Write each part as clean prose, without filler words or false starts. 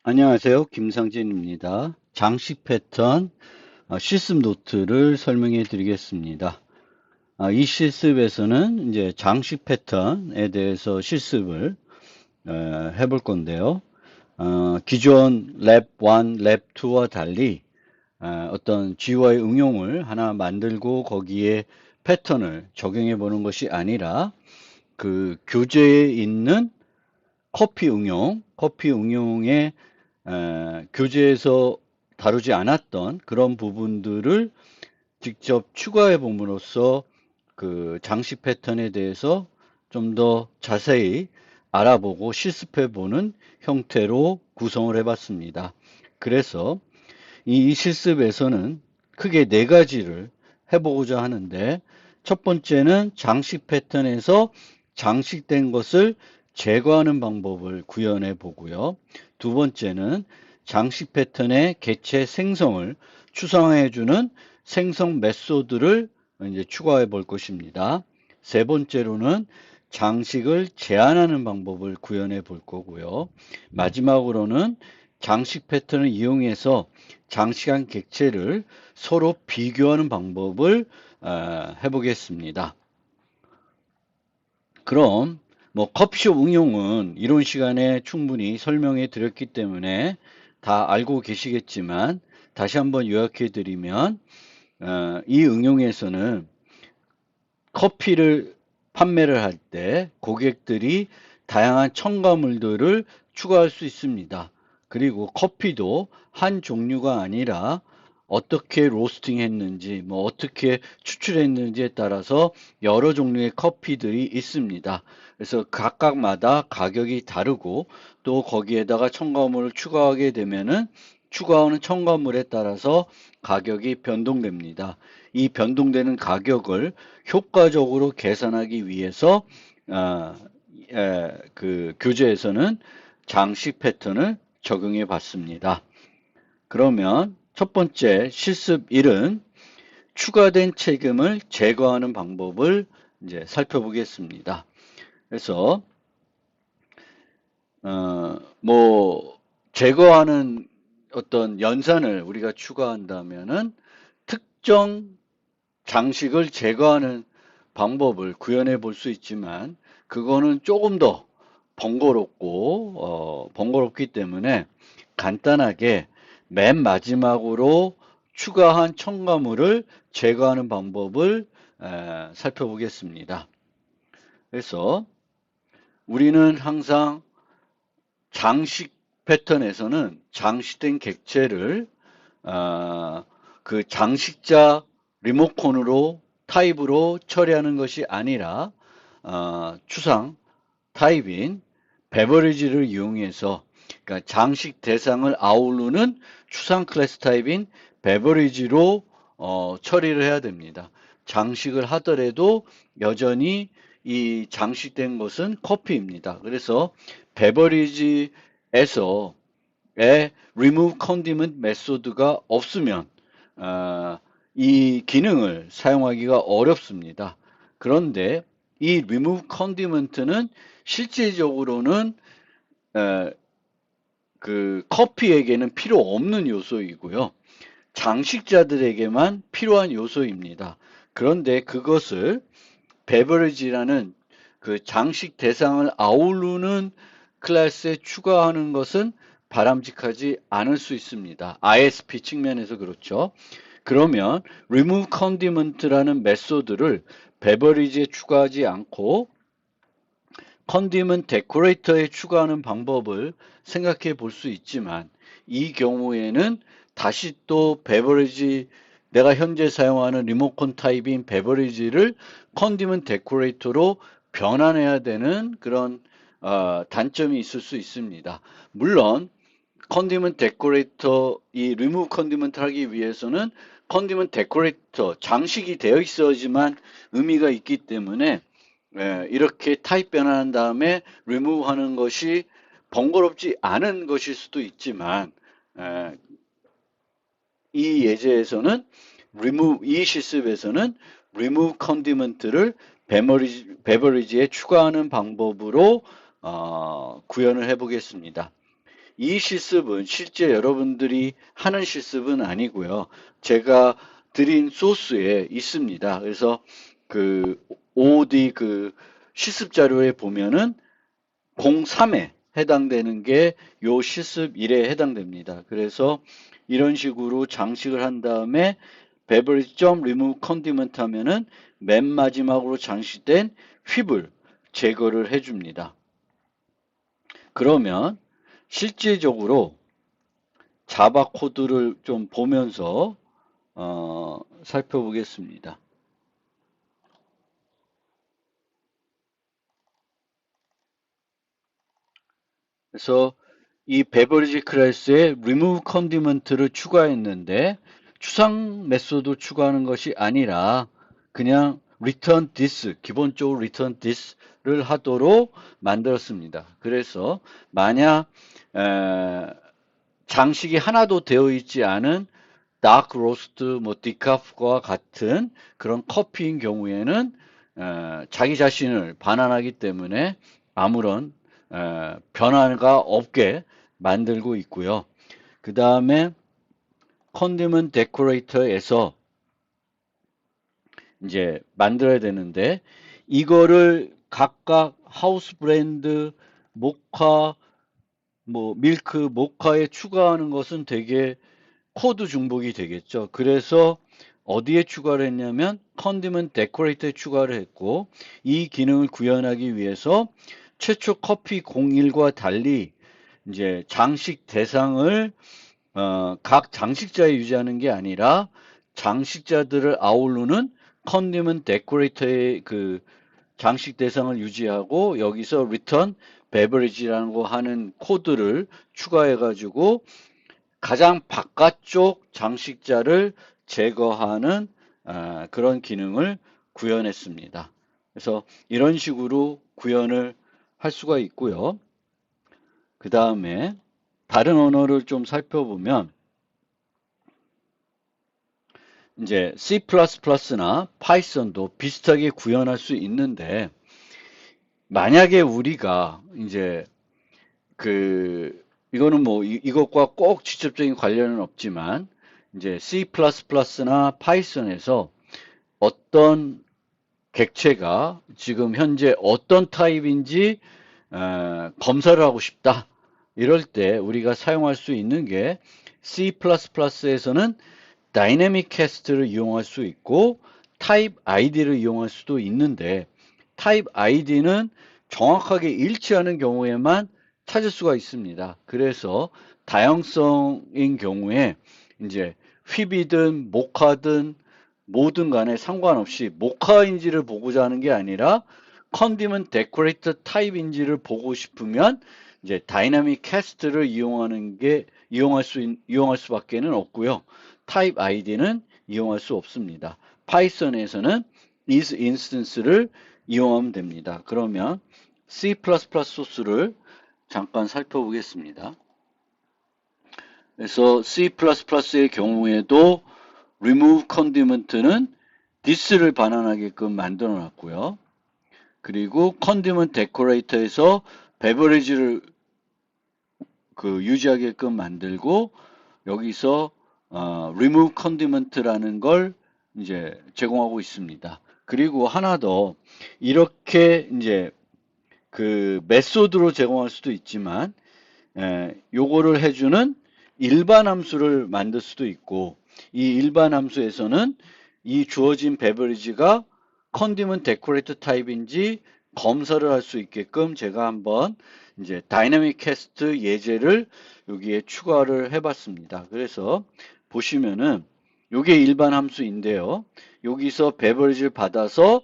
안녕하세요. 김상진입니다. 장식 패턴 실습 노트를 설명해 드리겠습니다. 이 실습에서는 이제 장식 패턴에 대해서 실습을 해볼 건데요. 기존 랩 1, 랩 2와 달리 어떤 GUI 응용을 하나 만들고 거기에 패턴을 적용해 보는 것이 아니라 그 교재에 있는 커피 응용의 교재에서 다루지 않았던 그런 부분들을 직접 추가해 봄으로써 그 장식 패턴에 대해서 좀 더 자세히 알아보고 실습해 보는 형태로 구성을 해 봤습니다. 그래서 이 실습에서는 크게 네 가지를 해보고자 하는데, 첫 번째는 장식 패턴에서 장식된 것을 제거하는 방법을 구현해 보고요. 두 번째는 장식 패턴의 개체 생성을 추상화해 주는 생성 메소드를 이제 추가해 볼 것입니다. 세 번째로는 장식을 제한하는 방법을 구현해 볼 거고요. 마지막으로는 장식 패턴을 이용해서 장시간 객체를 서로 비교하는 방법을 해보겠습니다. 그럼 뭐 커피숍 응용은 이론 시간에 충분히 설명해 드렸기 때문에 다 알고 계시겠지만, 다시 한번 요약해 드리면 이 응용에서는 커피를 판매를 할 때 고객들이 다양한 첨가물들을 추가할 수 있습니다. 그리고 커피도 한 종류가 아니라 어떻게 로스팅 했는지, 뭐 어떻게 추출했는지에 따라서 여러 종류의 커피들이 있습니다. 그래서 각각마다 가격이 다르고, 또 거기에다가 첨가물을 추가하게 되면은 추가하는 첨가물에 따라서 가격이 변동됩니다. 이 변동되는 가격을 효과적으로 계산하기 위해서 아, 그 교재에서는 장식 패턴을 적용해 봤습니다. 그러면 첫 번째 실습 1은 추가된 책임을 제거하는 방법을 이제 살펴보겠습니다. 그래서 뭐 제거하는 어떤 연산을 우리가 추가한다면은 특정 장식을 제거하는 방법을 구현해 볼 수 있지만, 그거는 조금 더 번거롭기 때문에 간단하게 맨 마지막으로 추가한 첨가물을 제거하는 방법을 살펴보겠습니다. 그래서 우리는 항상 장식 패턴에서는 장식된 객체를 그 장식자 리모컨으로 타입으로 처리하는 것이 아니라 추상 타입인 베버리지를 이용해서, 그러니까 장식 대상을 아우르는 추상 클래스 타입인 베버리지로 처리를 해야 됩니다. 장식을 하더라도 여전히 이 장식된 것은 커피입니다. 그래서 베버리지에서 remove condiment 메소드가 없으면 이 기능을 사용하기가 어렵습니다. 그런데 이 remove condiment는 실제적으로는 그 커피에게는 필요 없는 요소이고요. 장식자들에게만 필요한 요소입니다. 그런데 그것을 베버리지라는 그 장식 대상을 아우르는 클래스에 추가하는 것은 바람직하지 않을 수 있습니다. ISP 측면에서 그렇죠. 그러면 remove condiment라는 메소드를 베버리지에 추가하지 않고 컨디먼트 데코레이터에 추가하는 방법을 생각해 볼 수 있지만, 이 경우에는 다시 또 베버리지, 내가 현재 사용하는 리모컨 타입인 베버리지를 컨디먼트 데코레이터로 변환해야 되는 그런 단점이 있을 수 있습니다. 물론 컨디먼트 데코레이터, 이 리무브 컨디먼트 하기 위해서는 컨디먼트 데코레이터 장식이 되어 있어야지만 의미가 있기 때문에 이렇게 타입 변환한 다음에 remove 하는 것이 번거롭지 않은 것일 수도 있지만, 이 예제에서는 이 실습에서는 remove condiment를 베버리지에 추가하는 방법으로 구현을 해 보겠습니다. 이 실습은 실제 여러분들이 하는 실습은 아니고요. 제가 드린 소스에 있습니다. 그래서 그 OOD 그 실습 자료에 보면은 03에 해당되는 게 요 실습 1에 해당됩니다. 그래서 이런 식으로 장식을 한 다음에 beverage.remove condiment 하면은 맨 마지막으로 장식된 휩을 제거를 해줍니다. 그러면 실제적으로 자바 코드를 좀 보면서 살펴보겠습니다. 그래서 이 베버리지 클래스에 remove condiment를 추가했는데 추상 메소드 추가하는 것이 아니라 그냥 return this, 기본적으로 return this를 하도록 만들었습니다. 그래서 만약 장식이 하나도 되어 있지 않은 다크 로스트, 뭐 디카프와 같은 그런 커피인 경우에는 자기 자신을 반환하기 때문에 아무런 변화가 없게 만들고 있고요. 그 다음에 컨디먼트 데코레이터에서 이제 만들어야 되는데 이거를 각각 하우스 브랜드, 모카, 뭐 밀크, 모카에 추가하는 것은 되게 코드 중복이 되겠죠. 그래서 어디에 추가를 했냐면 컨디먼트 데코레이터에 추가를 했고 이 기능을 구현하기 위해서 최초 커피 01과 달리 이제 장식 대상을 각 장식자에 유지하는 게 아니라 장식자들을 아우르는 컨디먼트 데코레이터의 그 장식 대상을 유지하고 여기서 return beverage라는 거 하는 코드를 추가해 가지고 가장 바깥쪽 장식자를 제거하는 그런 기능을 구현했습니다. 그래서 이런 식으로 구현을 할 수가 있고요. 그 다음에 다른 언어를 좀 살펴보면 이제 C++나 파이썬도 비슷하게 구현할 수 있는데 만약에 우리가 이제 이거는 뭐 이것과 꼭 직접적인 관련은 없지만 이제 C++나 파이썬에서 어떤 객체가 지금 현재 어떤 타입인지 검사를 하고 싶다. 이럴 때 우리가 사용할 수 있는 게 C++에서는 다이내믹 캐스트를 이용할 수 있고 타입 아이디를 이용할 수도 있는데 타입 아이디는 정확하게 일치하는 경우에만 찾을 수가 있습니다. 그래서 다양성인 경우에 이제 휘비든 모카든 뭐든 간에 상관없이 모카인지를 보고자 하는 게 아니라 컨디먼트 데코레이터 타입인지를 보고 싶으면 이제 다이나믹 캐스트를 이용할 수밖에는 없고요. 타입 아이디는 이용할 수 없습니다. 파이썬에서는 is instance를 이용하면 됩니다. 그러면 C++ 소스를 잠깐 살펴보겠습니다. 그래서 C++의 경우에도 remove condiment는 this를 반환하게끔 만들어 놨고요. 그리고 condiment decorator에서 beverage를 유지하게끔 만들고 여기서 remove condiment라는 걸 이제 제공하고 있습니다. 그리고 하나 더 이렇게 이제 그 메소드로 제공할 수도 있지만 요거를 해주는 일반 함수를 만들 수도 있고 이 일반 함수에서는 이 주어진 베버리지가 컨디먼트 데코레이터 타입인지 검사를 할 수 있게끔 제가 한번 이제 다이내믹 캐스트 예제를 여기에 추가를 해봤습니다. 그래서 보시면은 요게 일반 함수인데요. 여기서 베버리지를 받아서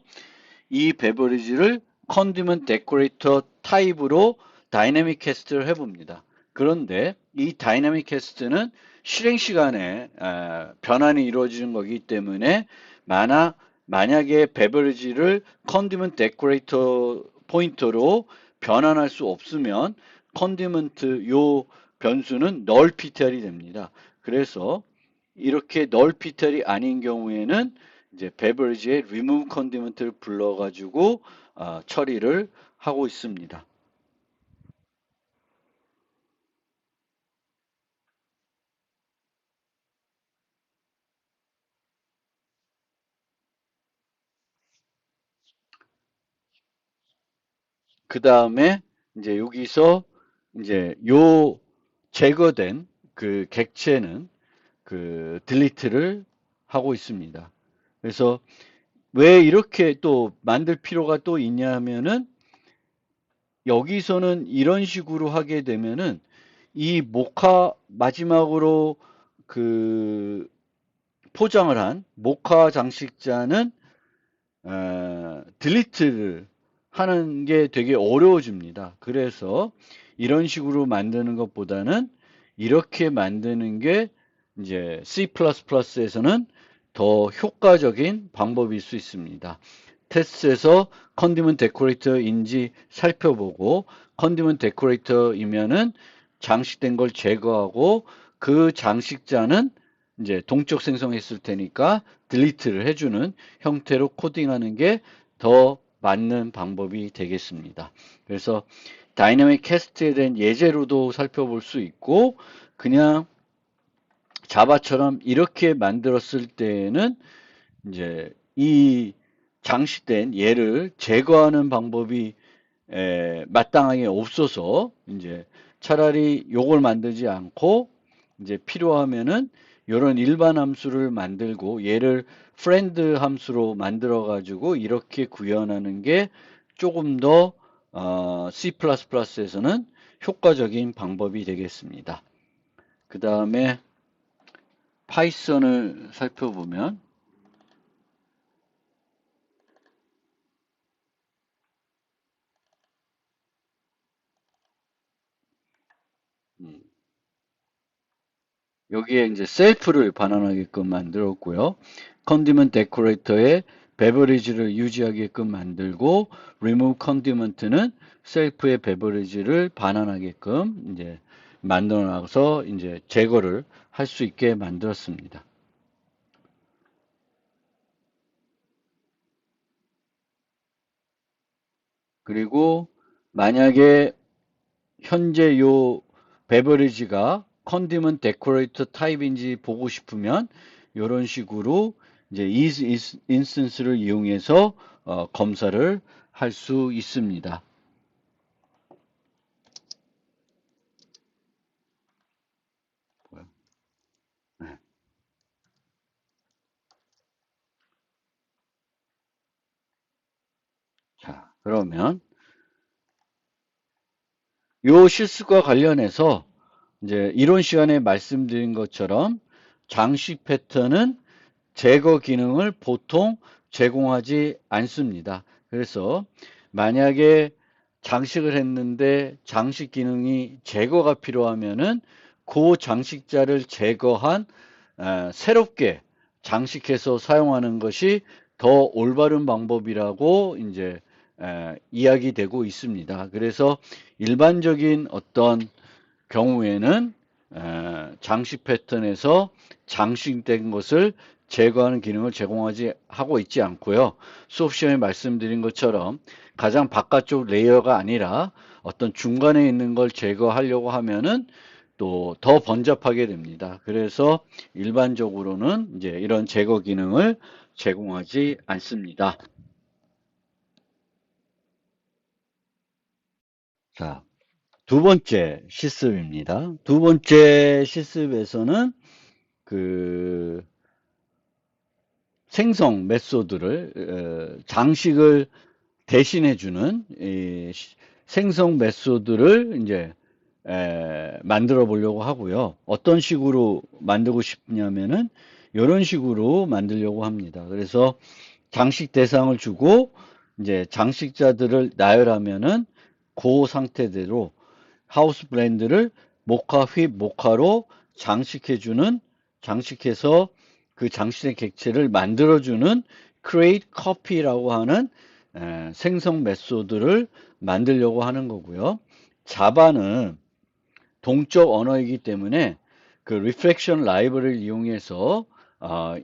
이 베버리지를 컨디먼트 데코레이터 타입으로 다이내믹 캐스트를 해봅니다. 그런데 이 다이내믹 캐스트는 실행 시간에 변환이 이루어지는 거기 때문에 만약에 베버리지를 컨디먼트 데코레이터 포인터로 변환할 수 없으면 컨디먼트 요 변수는 널 ptr이 됩니다. 그래서 이렇게 널 ptr이 아닌 경우에는 이제 베버리지의 remove condiment를 불러가지고 처리를 하고 있습니다. 그 다음에 이제 여기서 이제 요 제거된 그 객체는 그 딜리트를 하고 있습니다. 그래서 왜 이렇게 또 만들 필요가 또 있냐 하면은 여기서는 이런 식으로 하게 되면은 이 모카 마지막으로 그 포장을 한 모카 장식자는 딜리트를 하는 게 되게 어려워집니다. 그래서 이런 식으로 만드는 것보다는 이렇게 만드는 게 이제 C++에서는 더 효과적인 방법일 수 있습니다. 테스트에서 컨디먼트 데코레이터인지 살펴보고 컨디먼트 데코레이터이면은 장식된 걸 제거하고 그 장식자는 이제 동적 생성했을 테니까 딜리트를 해주는 형태로 코딩하는 게 더 맞는 방법이 되겠습니다. 그래서 다이내믹 캐스트에 대한 예제로도 살펴볼 수 있고 그냥 자바처럼 이렇게 만들었을 때에는 이제 이 장식된 얘를 제거하는 방법이 마땅하게 없어서 이제 차라리 요걸 만들지 않고 이제 필요하면은 이런 일반 함수를 만들고 얘를 friend 함수로 만들어 가지고 이렇게 구현하는 게 조금 더 C++에서는 효과적인 방법이 되겠습니다. 그 다음에 파이썬을 살펴보면 음, 여기에 이제 셀프를 반환하게끔 만들었고요. 컨디먼트 데코레이터에 베버리지를 유지하게끔 만들고 remove condiment는 셀프의 베버리지를 반환하게끔 이제 만들어 놔서 이제 제거를 할 수 있게 만들었습니다. 그리고 만약에 현재 요 베버리지가 컨디먼트 데코레이터 타입인지 보고 싶으면 이런 식으로 이제 is instance를 이용해서 검사를 할 수 있습니다. 네. 자, 그러면 요 실습과 관련해서 이제 이론 시간에 말씀드린 것처럼 장식 패턴은 제거 기능을 보통 제공하지 않습니다. 그래서 만약에 장식을 했는데 장식 기능이 제거가 필요하면은 그 장식자를 제거한 새롭게 장식해서 사용하는 것이 더 올바른 방법이라고 이제 이야기되고 있습니다. 그래서 일반적인 어떤 경우에는 장식 패턴에서 장식된 것을 제거하는 기능을 제공하지 하고 있지 않고요. 수업 시간에 말씀드린 것처럼 가장 바깥쪽 레이어가 아니라 어떤 중간에 있는 걸 제거하려고 하면은 또 더 번잡하게 됩니다. 그래서 일반적으로는 이제 이런 제거 기능을 제공하지 않습니다. 자, 두 번째 실습입니다. 두 번째 실습에서는 그 생성 메소드를 장식을 대신해 주는 생성 메소드를 이제 만들어 보려고 하고요. 어떤 식으로 만들고 싶냐면은 이런 식으로 만들려고 합니다. 그래서 장식 대상을 주고 이제 장식자들을 나열하면은 그 상태대로 하우스 브랜드를 모카 휩 모카로 장식해주는 장식해서 그 장식의 객체를 만들어주는 create copy라고 하는 생성 메소드를 만들려고 하는 거고요. 자바는 동적 언어이기 때문에 그 reflection 라이브러리를 이용해서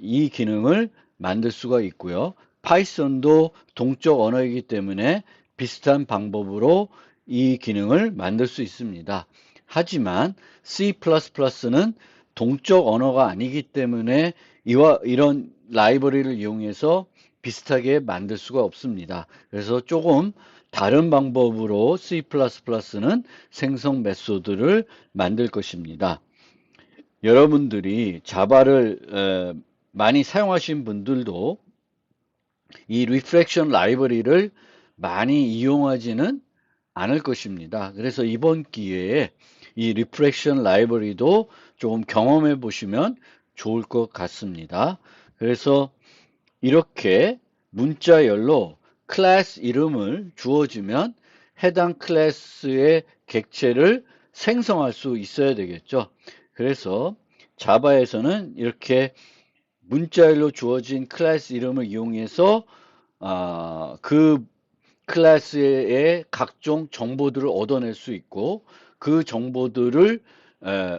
이 기능을 만들 수가 있고요. 파이썬도 동적 언어이기 때문에 비슷한 방법으로 이 기능을 만들 수 있습니다. 하지만 C++는 동적 언어가 아니기 때문에 이런 라이브러리를 이용해서 비슷하게 만들 수가 없습니다. 그래서 조금 다른 방법으로 C++는 생성 메소드를 만들 것입니다. 여러분들이 자바를 많이 사용하신 분들도 이 리프렉션 라이브러리를 많이 이용하지는 않을 것입니다. 그래서 이번 기회에 이 리프렉션 라이브러리도 조금 경험해 보시면 좋을 것 같습니다. 그래서 이렇게 문자열로 클래스 이름을 주어지면 해당 클래스의 객체를 생성할 수 있어야 되겠죠. 그래서 자바에서는 이렇게 문자열로 주어진 클래스 이름을 이용해서 그 클래스의 각종 정보들을 얻어낼 수 있고 그 정보들을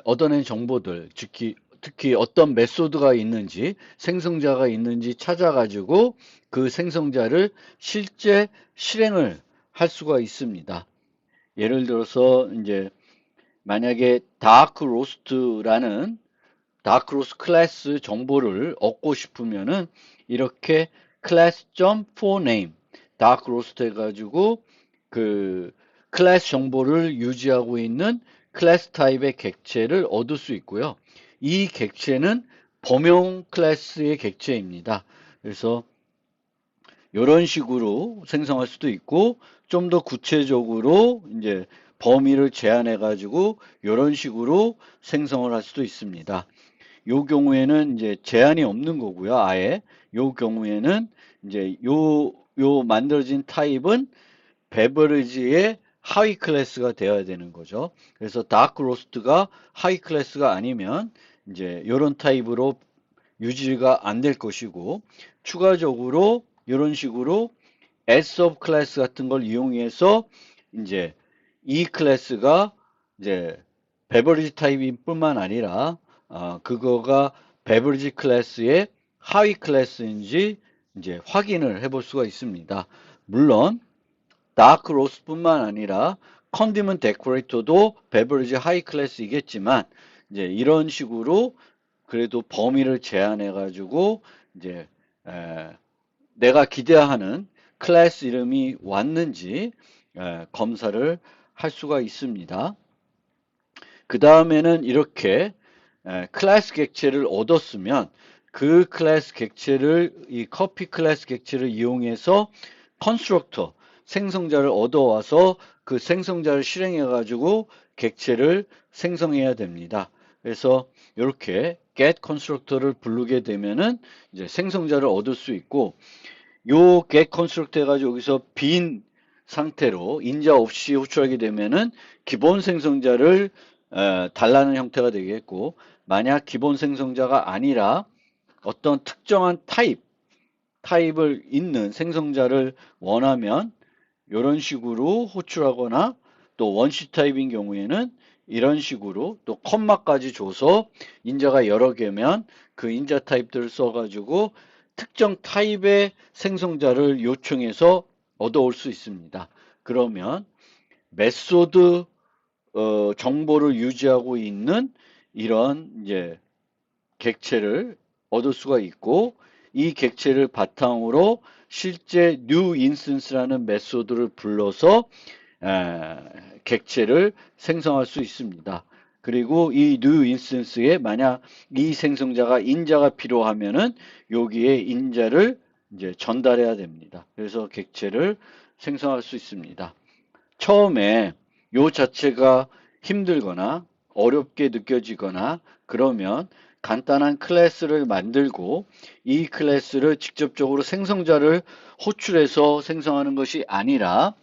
얻어낸 정보들 특히 어떤 메소드가 있는지 생성자가 있는지 찾아가지고 그 생성자를 실제 실행을 할 수가 있습니다. 예를 들어서 이제 만약에 다크로스트라는 다크로스 클래스 정보를 얻고 싶으면은 이렇게 class.forName 다크로스트 해가지고 그 클래스 정보를 유지하고 있는 클래스 타입의 객체를 얻을 수 있고요. 이 객체는 범용 클래스의 객체입니다. 그래서 이런 식으로 생성할 수도 있고 좀 더 구체적으로 이제 범위를 제한해 가지고 이런 식으로 생성을 할 수도 있습니다. 요 경우에는 이제 제한이 없는 거고요. 아예 요 경우에는 이제 요 만들어진 타입은 베버리지의 하위 클래스가 되어야 되는 거죠. 그래서 다크 로스트가 하위 클래스가 아니면 이제 이런 타입으로 유지가 안 될 것이고 추가적으로 이런 식으로 S of 클래스 같은 걸 이용해서 이제 이 클래스가 이제 베버리지 타입인 뿐만 아니라 그거가 베버리지 클래스의 하위 클래스인지 이제 확인을 해볼 수가 있습니다. 물론 다크 로스뿐만 아니라 컨디먼 데코레이터도 베버리지 하이 클래스이겠지만 이제 이런 식으로 그래도 범위를 제한해 가지고 이제 내가 기대하는 클래스 이름이 왔는지 검사를 할 수가 있습니다. 그 다음에는 이렇게 클래스 객체를 얻었으면 그 클래스 객체를 이 커피 클래스 객체를 이용해서 컨스트럭터 생성자를 얻어와서 그 생성자를 실행해 가지고 객체를 생성해야 됩니다. 그래서 이렇게 get constructor를 부르게 되면은 이제 생성자를 얻을 수 있고 요 get constructor 해가지고 여기서 빈 상태로 인자 없이 호출하게 되면은 기본 생성자를 달라는 형태가 되겠고 만약 기본 생성자가 아니라 어떤 특정한 타입을 있는 생성자를 원하면 이런 식으로 호출하거나 또 원시 타입인 경우에는 이런 식으로 또 컴마까지 줘서 인자가 여러 개면 그 인자 타입들을 써가지고 특정 타입의 생성자를 요청해서 얻어올 수 있습니다. 그러면 메소드 정보를 유지하고 있는 이런 이제 객체를 얻을 수가 있고 이 객체를 바탕으로 실제 new instance라는 메소드를 불러서 객체를 생성할 수 있습니다. 그리고 이 new instance에 만약 이 생성자가 인자가 필요하면은 여기에 인자를 이제 전달해야 됩니다. 그래서 객체를 생성할 수 있습니다. 처음에 요 자체가 힘들거나 어렵게 느껴지거나 그러면 간단한 클래스를 만들고 이 클래스를 직접적으로 생성자를 호출해서 생성하는 것이 아니라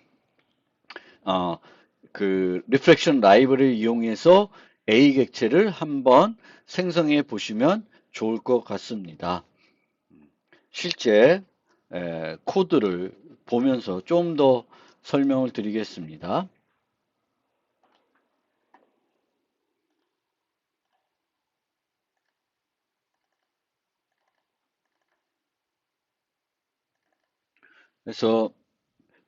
그 리플렉션 라이브를 이용해서 A 객체를 한번 생성해 보시면 좋을 것 같습니다. 실제 코드를 보면서 좀 더 설명을 드리겠습니다. 그래서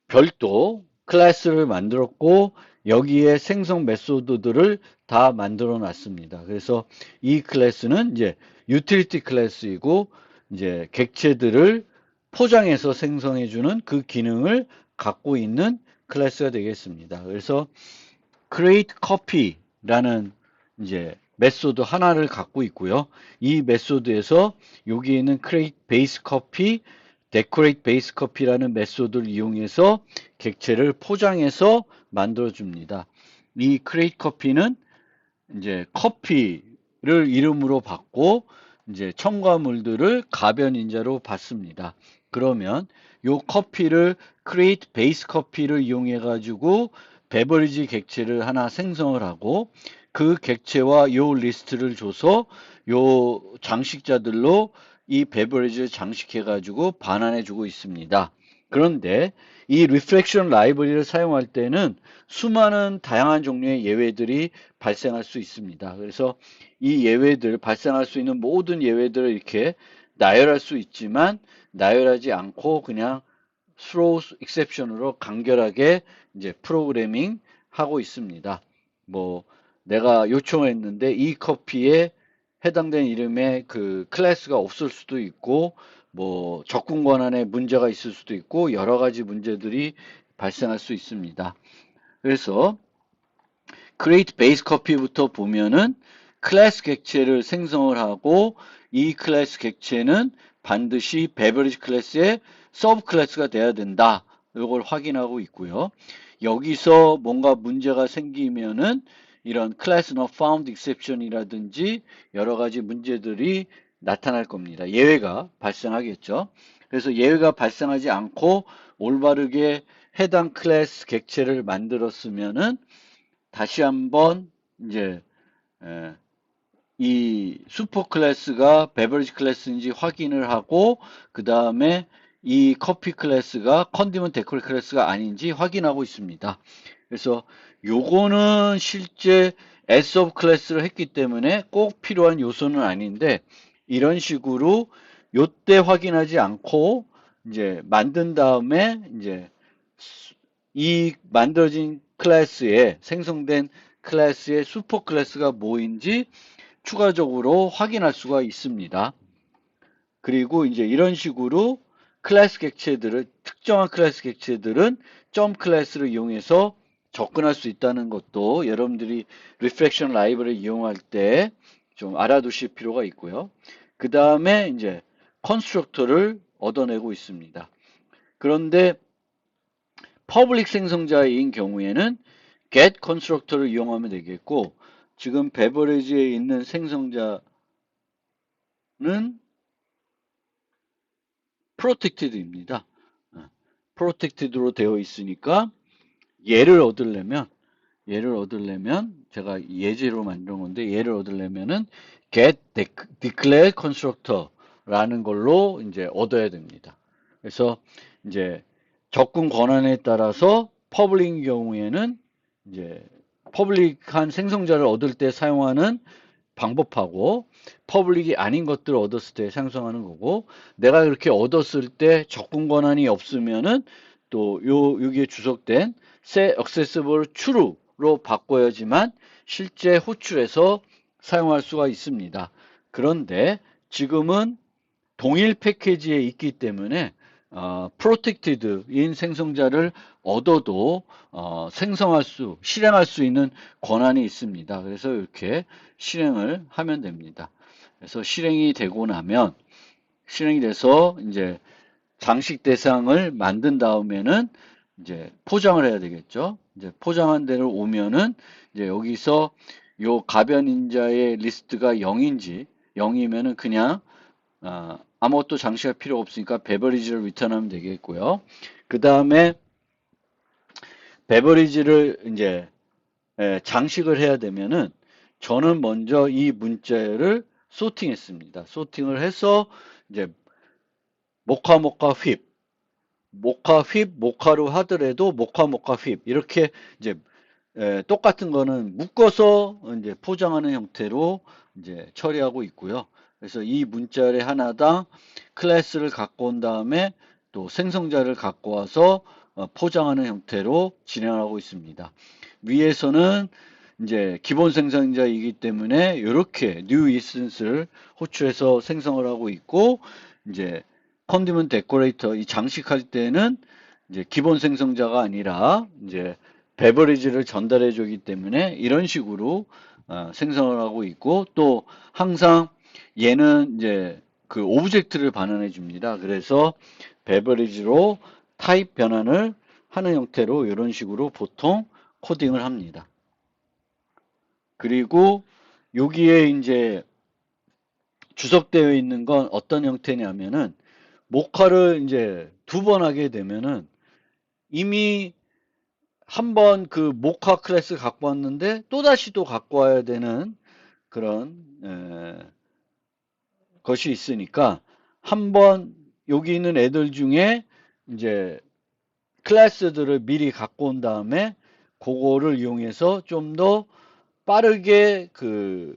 별도 클래스를 만들었고 여기에 생성 메소드들을 다 만들어 놨습니다. 그래서 이 클래스는 이제 유틸리티 클래스이고 이제 객체들을 포장해서 생성해 주는 그 기능을 갖고 있는 클래스가 되겠습니다. 그래서 create copy라는 이제 메소드 하나를 갖고 있고요. 이 메소드에서 여기에 있는 create base copy, decorate base copy라는 메소드를 이용해서 객체를 포장해서 만들어 줍니다. 이 create copy는 이제 커피를 이름으로 받고 이제 첨가물들을 가변인자로 받습니다. 그러면 요 커피를 create base 커피를 이용해 가지고 베버리지 객체를 하나 생성을 하고 그 객체와 요 리스트를 줘서 요 장식자들로 이 베버리지를 장식해 가지고 반환해 주고 있습니다. 그런데 이 리플렉션 라이브러리를 사용할 때는 수많은 다양한 종류의 예외들이 발생할 수 있습니다. 그래서 이 예외들, 발생할 수 있는 모든 예외들을 이렇게 나열할 수 있지만 나열하지 않고 그냥 throw exception으로 간결하게 이제 프로그래밍 하고 있습니다. 뭐 내가 요청을 했는데 이 커피에 해당되는 이름의 그 클래스가 없을 수도 있고 뭐 접근 권한에 문제가 있을 수도 있고 여러 가지 문제들이 발생할 수 있습니다. 그래서 create base copy부터 보면은 클래스 객체를 생성을 하고 이 클래스 객체는 반드시 beverage 클래스의 서브 클래스가 돼야 된다. 이걸 확인하고 있고요. 여기서 뭔가 문제가 생기면은 이런 class not found exception이라든지 여러 가지 문제들이 나타날 겁니다. 예외가 발생하겠죠. 그래서 예외가 발생하지 않고 올바르게 해당 클래스 객체를 만들었으면은 다시 한번 이제 이 슈퍼 클래스가 베버리지 클래스인지 확인을 하고 그 다음에 이 커피 클래스가 컨디먼 데코레 클래스가 아닌지 확인하고 있습니다. 그래서 요거는 실제 S of 클래스를 했기 때문에 꼭 필요한 요소는 아닌데 이런 식으로 요때 확인하지 않고 이제 만든 다음에 이제 이 만들어진 클래스에 생성된 클래스의 슈퍼 클래스가 뭐인지 추가적으로 확인할 수가 있습니다. 그리고 이제 이런 식으로 클래스 객체들을 특정한 클래스 객체들은 점 클래스를 이용해서 접근할 수 있다는 것도 여러분들이 리플렉션 라이브를 이용할 때 좀 알아두실 필요가 있고요. 그 다음에 이제 컨스트럭터를 얻어내고 있습니다. 그런데 퍼블릭 생성자인 경우에는 get constructor를 이용하면 되겠고 지금 베버리지에 있는 생성자는 protected입니다. protected로 되어 있으니까 얘를 얻으려면 제가 예제로 만든 건데 얘를 얻으려면은 get declare constructor라는 걸로 이제 얻어야 됩니다. 그래서 이제 접근 권한에 따라서 퍼블릭 경우에는 이제 퍼블릭한 생성자를 얻을 때 사용하는 방법하고 퍼블릭이 아닌 것들을 얻었을 때 생성하는 거고 내가 그렇게 얻었을 때 접근 권한이 없으면은 또 여기에 주석된 set accessible true로 바꿔야지만 실제 호출해서 사용할 수가 있습니다. 그런데 지금은 동일 패키지에 있기 때문에 protected인 생성자를 얻어도 실행할 수 있는 권한이 있습니다. 그래서 이렇게 실행을 하면 됩니다. 그래서 실행이 되고 나면 실행이 돼서 이제 장식 대상을 만든 다음에는 이제 포장을 해야 되겠죠. 이제 포장한 데를 오면은 이제 여기서 요 가변인자의 리스트가 0인지 0이면은 그냥 아무것도 장식할 필요 없으니까 베버리지를 리턴하면 되겠고요. 그 다음에 베버리지를 이제 장식을 해야 되면은 저는 먼저 이 문자를 소팅했습니다. 소팅을 해서 이제 모카 휩, 모카로 하더라도 모카 휩 이렇게 이제 똑같은 거는 묶어서 이제 포장하는 형태로 이제 처리하고 있고요. 그래서 이 문자의 하나당 클래스를 갖고 온 다음에 또 생성자를 갖고 와서 포장하는 형태로 진행하고 있습니다. 위에서는 이제 기본 생성자이기 때문에 이렇게 new instance를 호출해서 생성을 하고 있고 이제 컨디먼트 데코레이터 이 장식할 때는 이제 기본 생성자가 아니라 이제 베버리지를 전달해 주기 때문에 이런 식으로 생성을 하고 있고, 또 항상 얘는 이제 그 오브젝트를 반환해 줍니다. 그래서 베버리지로 타입 변환을 하는 형태로 이런 식으로 보통 코딩을 합니다. 그리고 여기에 이제 주석되어 있는 건 어떤 형태냐면은, 모카를 이제 2번 하게 되면은 이미 한 번 그 모카 클래스 갖고 왔는데 또다시 또 갖고 와야 되는 그런 것이 있으니까, 한번 여기 있는 애들 중에 이제 클래스들을 미리 갖고 온 다음에 그거를 이용해서 좀 더 빠르게 그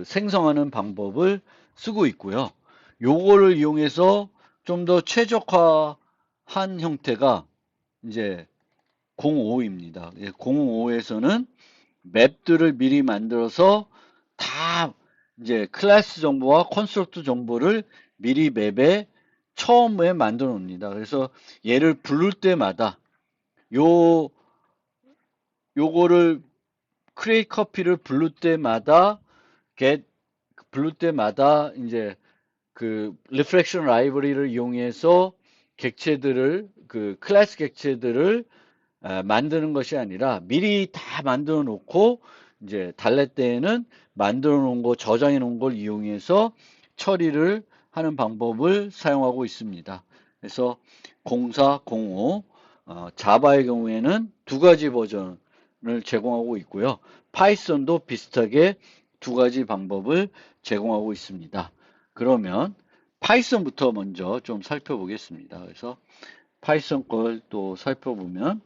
생성하는 방법을 쓰고 있고요. 요거를 이용해서 좀 더 최적화한 형태가 이제 05입니다. 05에서는 맵들을 미리 만들어서 다 이제 클래스 정보와 컨스트럭트 정보를 미리 맵에 처음에 만들어 놉니다. 그래서 얘를 부를 때마다 요 요거를 create copy를 부를 때마다 get 부를 때마다 이제 그 reflection library를 이용해서 객체들을 그 클래스 객체들을 만드는 것이 아니라 미리 다 만들어 놓고 이제 달래 때에는 만들어 놓은 거, 저장해 놓은 걸 이용해서 처리를 하는 방법을 사용하고 있습니다. 그래서 04, 05, 자바의 경우에는 2가지 버전을 제공하고 있고요. 파이썬도 비슷하게 2가지 방법을 제공하고 있습니다. 그러면 파이썬부터 먼저 좀 살펴보겠습니다. 그래서 파이썬 걸 또 살펴보면,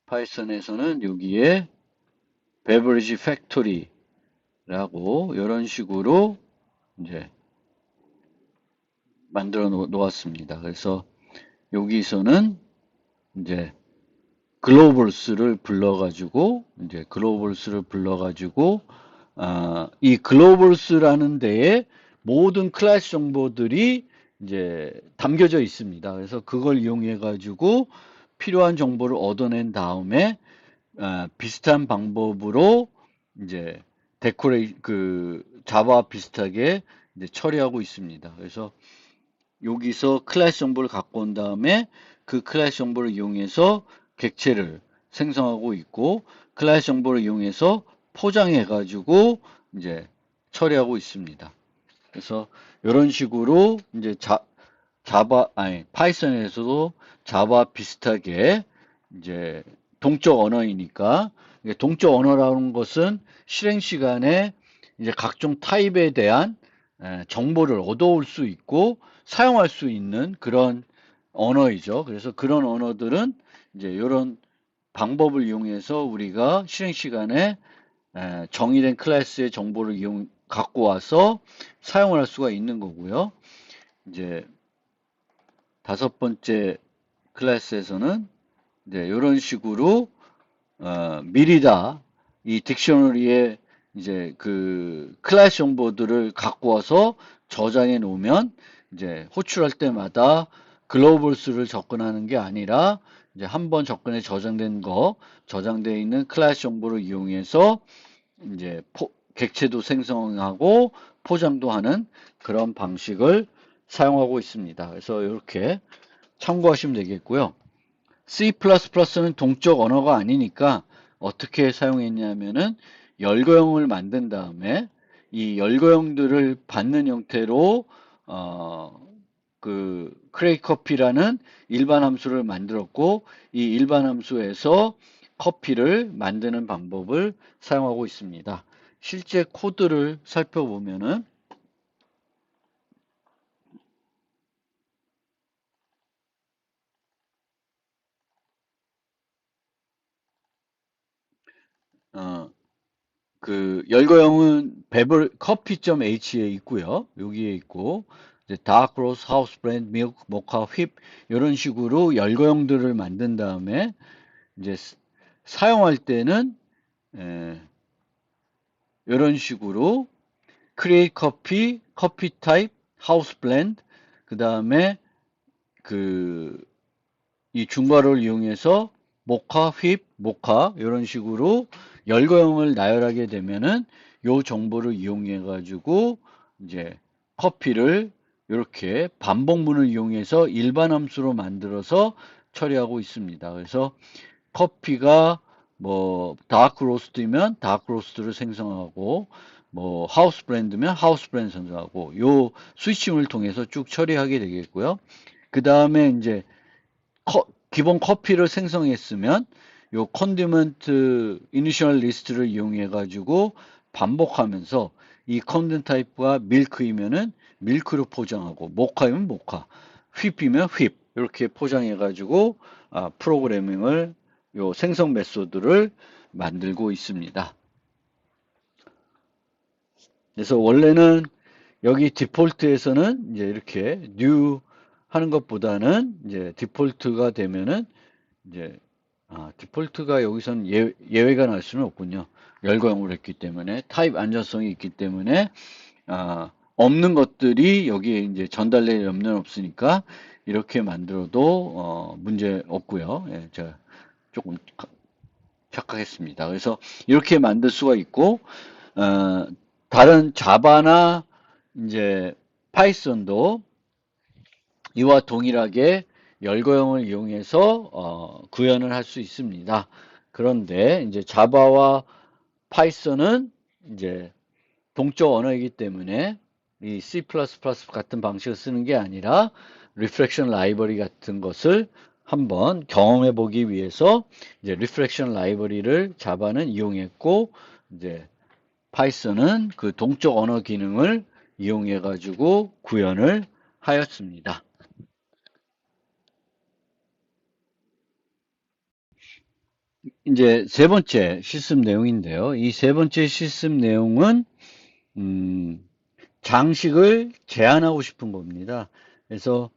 파이썬에서는 여기에 베버리지 팩토리라고 이런 식으로 이제 만들어 놓았습니다. 그래서 여기서는 이제 글로벌스를 불러가지고 이 글로벌스라는 데에 모든 클래스 정보들이 이제 담겨져 있습니다. 그래서 그걸 이용해 가지고 필요한 정보를 얻어낸 다음에 비슷한 방법으로 이제 그 자바 비슷하게 이제 처리하고 있습니다. 그래서 여기서 클래스 정보를 갖고 온 다음에 그 클래스 정보를 이용해서 객체를 생성하고 있고, 클래스 정보를 이용해서 포장해 가지고 이제 처리하고 있습니다. 그래서 이런 식으로 이제 파이썬에서도 자바 비슷하게 이제 동적 언어이니까, 동적 언어라는 것은 실행 시간에 이제 각종 타입에 대한 정보를 얻어올 수 있고 사용할 수 있는 그런 언어이죠. 그래서 그런 언어들은 이제 이런 방법을 이용해서 우리가 실행 시간에 정의된 클래스의 정보를 갖고 와서 사용을 할 수가 있는 거고요. 이제 5번째 클래스에서는 이제 이런 식으로 미리 다 이 딕셔너리에 이제 그 클래스 정보들을 갖고 와서 저장해 놓으면 이제 호출할 때마다 글로벌 수를 접근하는 게 아니라, 이제 한번 접근해 저장되어 있는 클래스 정보를 이용해서 이제 객체도 생성하고 포장도 하는 그런 방식을 사용하고 있습니다. 그래서 이렇게 참고하시면 되겠고요. C++는 동적 언어가 아니니까 어떻게 사용했냐면은 열거형을 만든 다음에 이 열거형들을 받는 형태로 그 create copy라는 일반 함수를 만들었고, 이 일반 함수에서 커피를 만드는 방법을 사용하고 있습니다. 실제 코드를 살펴보면은 그 열거형은 coffee.h에 있고요. 여기에 있고, 이제 dark roast, house blend, milk, mocha, whip 이런 식으로 열거형들을 만든 다음에 이제 사용할 때는 이런 식으로 create copy, copy type, 하우스 블렌드, 그 다음에 이 중괄호를 이용해서 모카, 휩, 모카 이런 식으로 열거형을 나열하게 되면은 요 정보를 이용해 가지고 이제 커피를 이렇게 반복문을 이용해서 일반 함수로 만들어서 처리하고 있습니다. 그래서 커피가 뭐 다크 로스트면 다크 로스트를 생성하고 뭐 하우스 브랜드면 하우스 브랜드 생성하고 요 스위칭을 통해서 쭉 처리하게 되겠고요. 그 다음에 이제 기본 커피를 생성했으면 요 컨디먼트 이니셜 리스트를 이용해 가지고 반복하면서 이 컨텐트 타입과 밀크이면은 밀크로 포장하고 모카이면 모카, 휘피면 휘p 이렇게 포장해 가지고 프로그래밍을 요 생성 메소드를 만들고 있습니다. 그래서 원래는 여기 디폴트에서는 이제 이렇게 new 하는 것보다는 이제 디폴트가 되면은 이제 디폴트가 여기서는 예외가 날 수는 없군요. 열거형으로 했기 때문에 타입 안전성이 있기 때문에 없는 것들이 여기에 이제 전달될 염려는 없으니까 이렇게 만들어도 문제 없고요. 예, 제가 조금 착각했습니다. 그래서 이렇게 만들 수가 있고 어, 다른 자바나 이제 파이썬도 이와 동일하게 열거형을 이용해서 구현을 할 수 있습니다. 그런데 이제 자바와 파이썬은 이제 동적 언어이기 때문에 이 C++ 같은 방식을 쓰는 게 아니라 리프렉션 라이브러리 같은 것을 한번 경험해 보기 위해서 이제 리프렉션 라이브러리를 자바는 이용했고 이제 파이썬은 그 동적 언어 기능을 이용해 가지고 구현을 하였습니다. 이제 세 번째 실습 내용인데요. 이 세 번째 실습 내용은 장식을 제한하고 싶은 겁니다. 그래서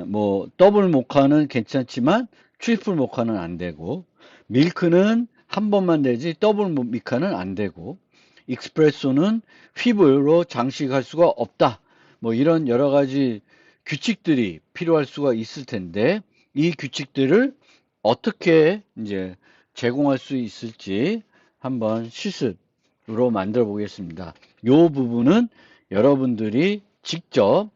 뭐 더블 모카는 괜찮지만 트리플 모카는 안 되고 밀크는 한 번만 되지 더블 모카는 안 되고 익스프레소는 휘브로 장식할 수가 없다. 뭐 이런 여러 가지 규칙들이 필요할 수가 있을 텐데 이 규칙들을 어떻게 이제 제공할 수 있을지 한번 실습으로 만들어 보겠습니다. 이 부분은 여러분들이 직접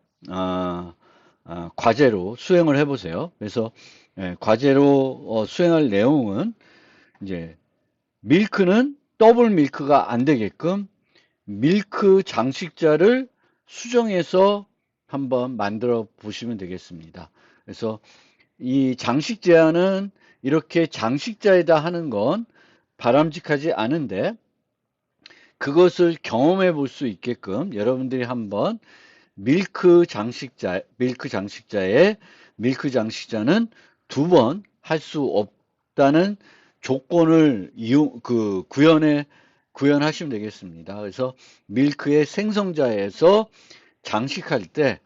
과제로 수행을 해보세요. 그래서 과제로 수행할 내용은 이제 밀크는 더블 밀크가 안 되게끔 밀크 장식자를 수정해서 한번 만들어 보시면 되겠습니다. 그래서 이 장식 제한은 이렇게 장식자에다 하는 건 바람직하지 않은데 그것을 경험해 볼 수 있게끔 여러분들이 한번 밀크 장식자의 밀크 장식자는 두 번 할 수 없다는 조건을 구현하시면 되겠습니다. 그래서 밀크의 생성자에서 장식할 때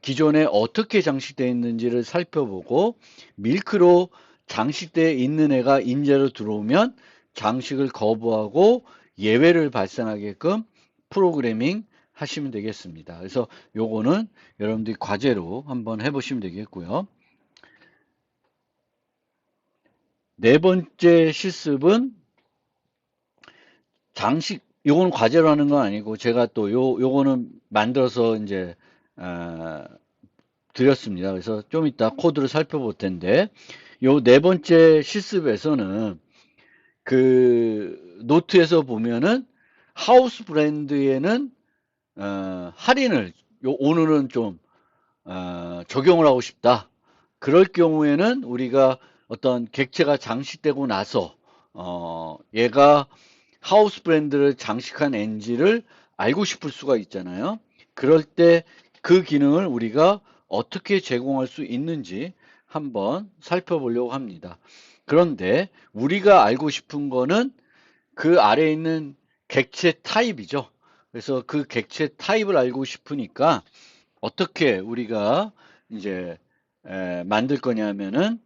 기존에 어떻게 장식되어 있는지를 살펴보고 밀크로 장식되어 있는 애가 인재로 들어오면 장식을 거부하고 예외를 발생하게끔 프로그래밍 하시면 되겠습니다. 그래서 요거는 여러분들이 과제로 한번 해보시면 되겠고요. 네 번째 실습은 요거는 과제로 하는 건 아니고 제가 또 요거는 만들어서 이제 드렸습니다. 그래서 좀 이따 코드를 살펴볼 텐데 요 네 번째 실습에서는 그 노트에서 보면은 하우스 브랜드에는 할인을 오늘은 좀 적용을 하고 싶다. 그럴 경우에는 우리가 어떤 객체가 장식되고 나서 얘가 하우스 브랜드를 장식한 NG를 알고 싶을 수가 있잖아요. 그럴 때 그 기능을 우리가 어떻게 제공할 수 있는지 한번 살펴보려고 합니다. 그런데 우리가 알고 싶은 거는 그 아래에 있는 객체 타입이죠. 그래서 그 객체 타입을 알고 싶으니까 어떻게 우리가 이제 만들 거냐면은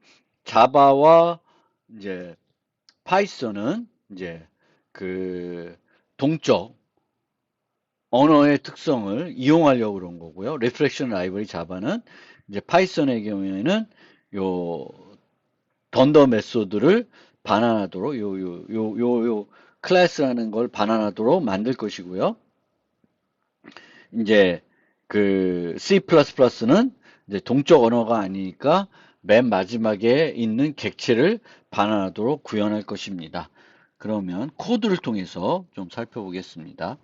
자바와 이제 파이썬은 이제 그 동적 언어의 특성을 이용하려고 그런 거고요. 리플렉션 라이브러리 자바는 이제 파이썬의 경우에는 요 던더 메소드를 반환하도록 요 클래스라는 걸 반환하도록 만들 것이고요. 이제 그 C++는 이제 동적 언어가 아니니까 맨 마지막에 있는 객체를 반환하도록 구현할 것입니다. 그러면 코드를 통해서 좀 살펴보겠습니다.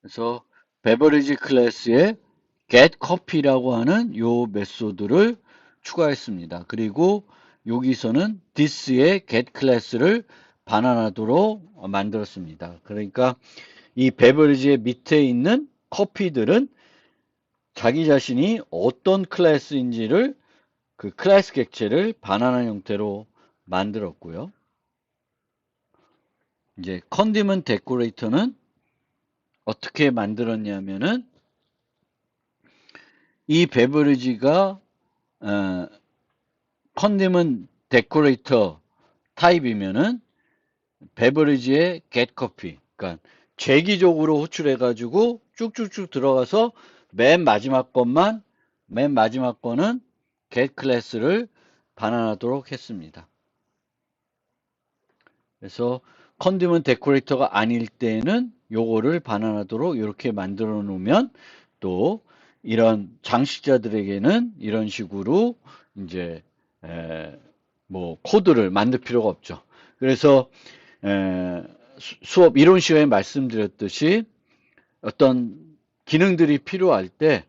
그래서 베버리지 클래스에 get copy라고 하는 요 메소드를 추가했습니다. 그리고 여기서는 this의 get 클래스를 반환하도록 만들었습니다. 그러니까 이 베버리지의 밑에 있는 커피들은 자기 자신이 어떤 클래스인지를 그 클래스 객체를 반환한 형태로 만들었고요. 이제 컨디먼 데코레이터는 어떻게 만들었냐면은 이 베버리지가 컨디먼 데코레이터 타입이면은 베버리지의 get copy, 그러니까 재기적으로 호출해가지고 쭉쭉쭉 들어가서 맨 마지막 거는 get 클래스를 반환하도록 했습니다. 그래서 컨디먼 데코레이터가 아닐 때는 요거를 반환하도록 이렇게 만들어 놓으면 또 이런 장식자들에게는 이런 식으로 이제 뭐 코드를 만들 필요가 없죠. 그래서 수업 이론 시간에 말씀드렸듯이 어떤 기능들이 필요할 때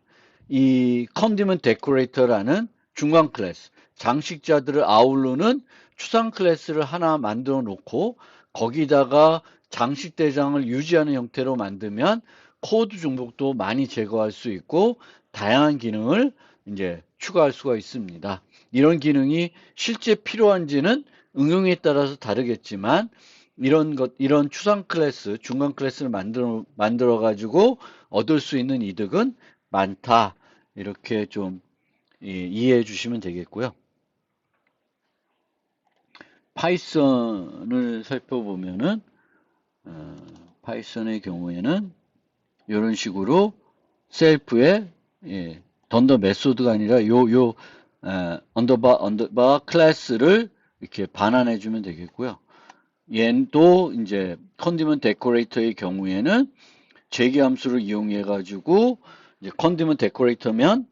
이 컨디먼 데코레이터라는 중간 클래스, 장식자들을 아우르는 추상 클래스를 하나 만들어 놓고 거기다가 장식 대장을 유지하는 형태로 만들면 코드 중복도 많이 제거할 수 있고 다양한 기능을 이제 추가할 수가 있습니다. 이런 기능이 실제 필요한지는 응용에 따라서 다르겠지만 이런 추상 클래스, 중간 클래스를 만들어 가지고 얻을 수 있는 이득은 많다. 이렇게 좀 이해해 주시면 되겠고요. 파이썬을 살펴보면은 파이썬의 경우에는 이런 식으로 셀프의 던더 메소드가 아니라 언더바 클래스를 이렇게 반환해 주면 되겠고요. 얘도 이제 컨디먼 데코레이터의 경우에는 재기 함수를 이용해 가지고 이제 컨디먼 데코레이터면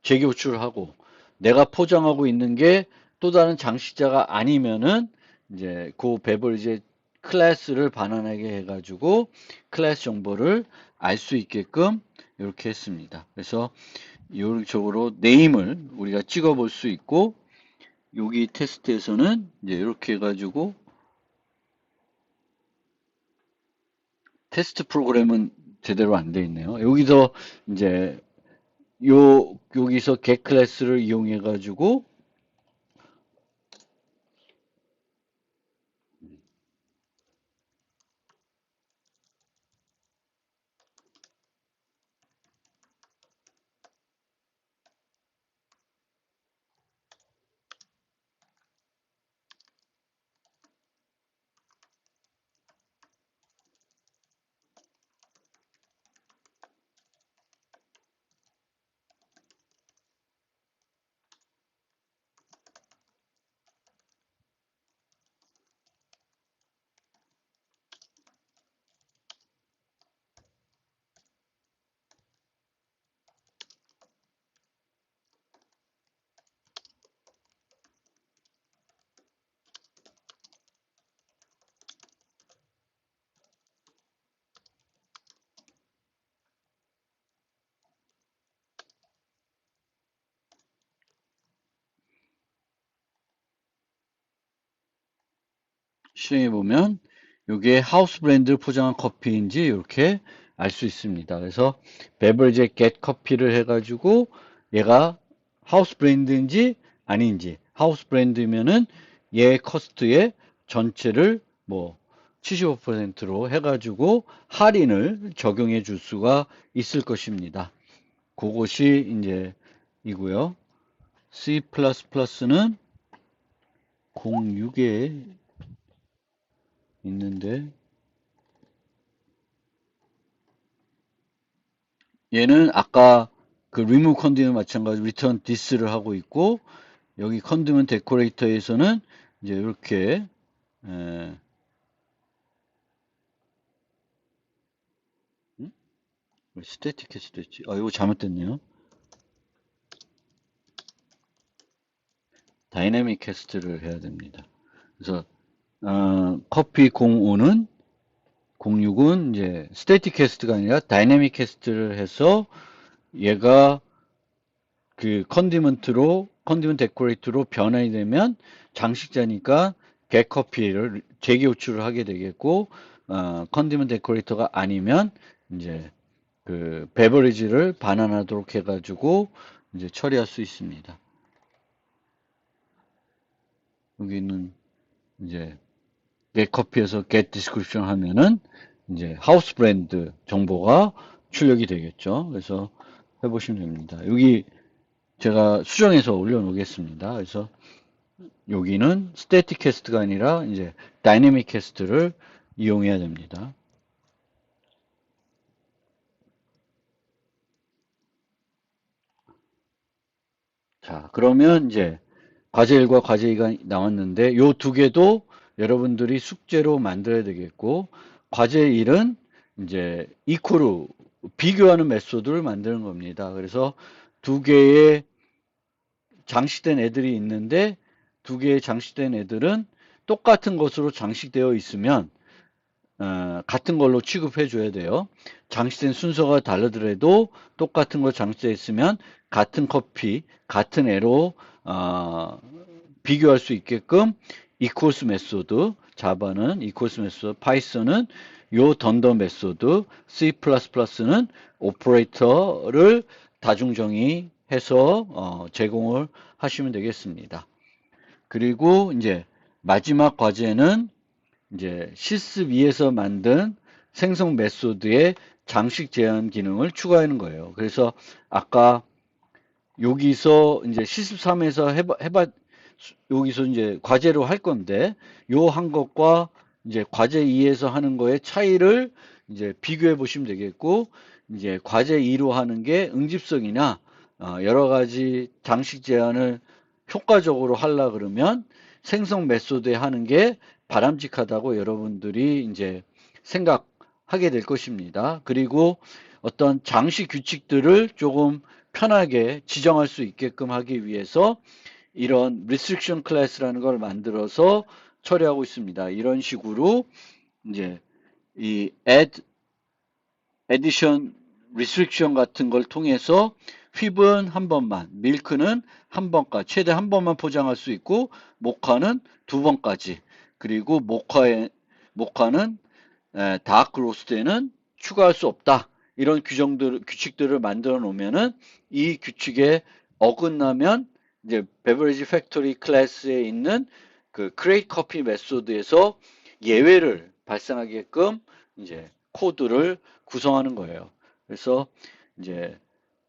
재기 호출을 하고 내가 포장하고 있는 게 또 다른 장식자가 아니면은 이제 그 베버리지 클래스를 반환하게 해 가지고 클래스 정보를 알 수 있게끔 이렇게 했습니다. 그래서 이쪽으로 네임을 우리가 찍어 볼 수 있고 여기 테스트에서는 이제 이렇게 해 가지고 테스트 프로그램은 제대로 안 돼 있네요. 여기서 이제 여기서 get 클래스를 이용해 가지고 시행해 보면 이게 하우스 브랜드 포장한 커피인지 이렇게 알 수 있습니다. 그래서 베버리지 get 커피를 해가지고 얘가 하우스 브랜드인지 아닌지 하우스 브랜드면은 얘 커스트의 전체를 뭐 75%로 해가지고 할인을 적용해 줄 수가 있을 것입니다. 그것이 이제 이고요. C++는 06에 있는데 얘는 아까 그 remove condition 마찬가지로 return this를 하고 있고 여기 condition decorator에서는 이제 이렇게 스태틱 캐스트 했지? 아, 이거 잘못됐네요. 다이내믹 캐스트를 해야 됩니다. 그래서 커피 05는 06은 이제 스태틱 캐스트가 아니라 다이내믹 캐스트를 해서 얘가 그 컨디먼트 데코레이터로 변환이 되면 장식자니까 겟 커피를 재기 호출을 하게 되겠고 컨디먼트 데코레이터가 아니면 이제 그 베버리지를 반환하도록 해가지고 이제 처리할 수 있습니다. 여기는 이제 겟 커피에서 겟 디스크립션 하면은 이제 하우스 브랜드 정보가 출력이 되겠죠. 그래서 해보시면 됩니다. 여기 제가 수정해서 올려놓겠습니다. 그래서 여기는 스태틱 캐스트가 아니라 이제 다이내믹 캐스트를 이용해야 됩니다. 자, 그러면 이제 과제 1과 과제 2가 나왔는데 요 두 개도 여러분들이 숙제로 만들어야 되겠고 과제 1은 이제 이코르 비교하는 메소드를 만드는 겁니다. 그래서 두 개의 장식된 애들이 있는데 두 개의 장식된 애들은 똑같은 것으로 장식되어 있으면 같은 걸로 취급해 줘야 돼요. 장식된 순서가 다르더라도 똑같은 거 장식되어 있으면 같은 커피, 같은 애로 비교할 수 있게끔 equals 메소드, 자바는 equals 메소드, 파이썬은 요 던더 메소드, C++는 오퍼레이터를 다중정의해서 제공을 하시면 되겠습니다. 그리고 이제 마지막 과제는 이제 시스2에서 만든 생성 메소드의 장식 제한 기능을 추가하는 거예요. 그래서 아까 여기서 이제 시스3에서 여기서 이제 과제로 할 건데 요 한 것과 이제 과제 2에서 하는 거의 차이를 이제 비교해 보시면 되겠고 이제 과제 2로 하는 게 응집성이나 여러 가지 장식 제한을 효과적으로 하려 그러면 생성 메소드에 하는 게 바람직하다고 여러분들이 이제 생각하게 될 것입니다. 그리고 어떤 장식 규칙들을 조금 편하게 지정할 수 있게끔 하기 위해서 이런 restriction class라는 걸 만들어서 처리하고 있습니다. 이런 식으로 이제 이 addition restriction 같은 걸 통해서 휘브는 한 번만, 밀크는 한 번까지, 최대 한 번만 포장할 수 있고, 모카는 두 번까지, 그리고 모카는 다크 로스트에는 추가할 수 없다. 이런 규칙들을 만들어 놓으면은 이 규칙에 어긋나면 이제 베버리지 팩토리 클래스에 있는 그 크레이트 커피 메소드에서 예외를 발생하게끔 이제 코드를 구성하는 거예요. 그래서 이제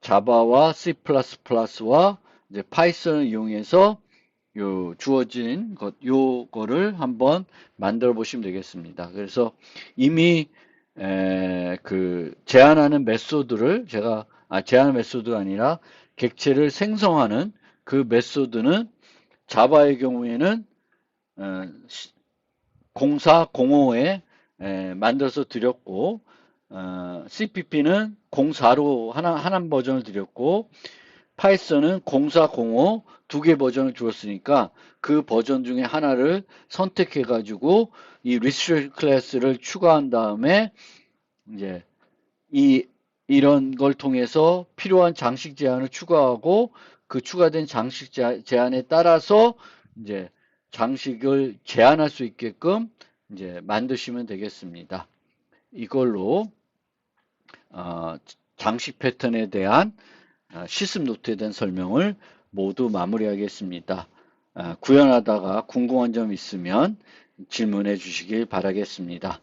자바와 C++와 이제 파이썬을 이용해서 요 주어진 요거를 한번 만들어 보시면 되겠습니다. 그래서 이미 그 제한하는 메소드를 제가 제한 메소드가 아니라 객체를 생성하는 그 메소드는 자바의 경우에는 0405에 만들어서 드렸고 CPP는 04로 하나 버전을 드렸고 파이썬은 0405 두 개 버전을 주었으니까 그 버전 중에 하나를 선택해 가지고 이 restrict 클래스를 추가한 다음에 이제 이런 걸 통해서 필요한 장식 제한을 추가하고 그 추가된 장식 제한에 따라서 이제 장식을 제한할 수 있게끔 이제 만드시면 되겠습니다. 이걸로 장식 패턴에 대한 실습 노트에 대한 설명을 모두 마무리하겠습니다. 구현하다가 궁금한 점 있으면 질문해 주시길 바라겠습니다.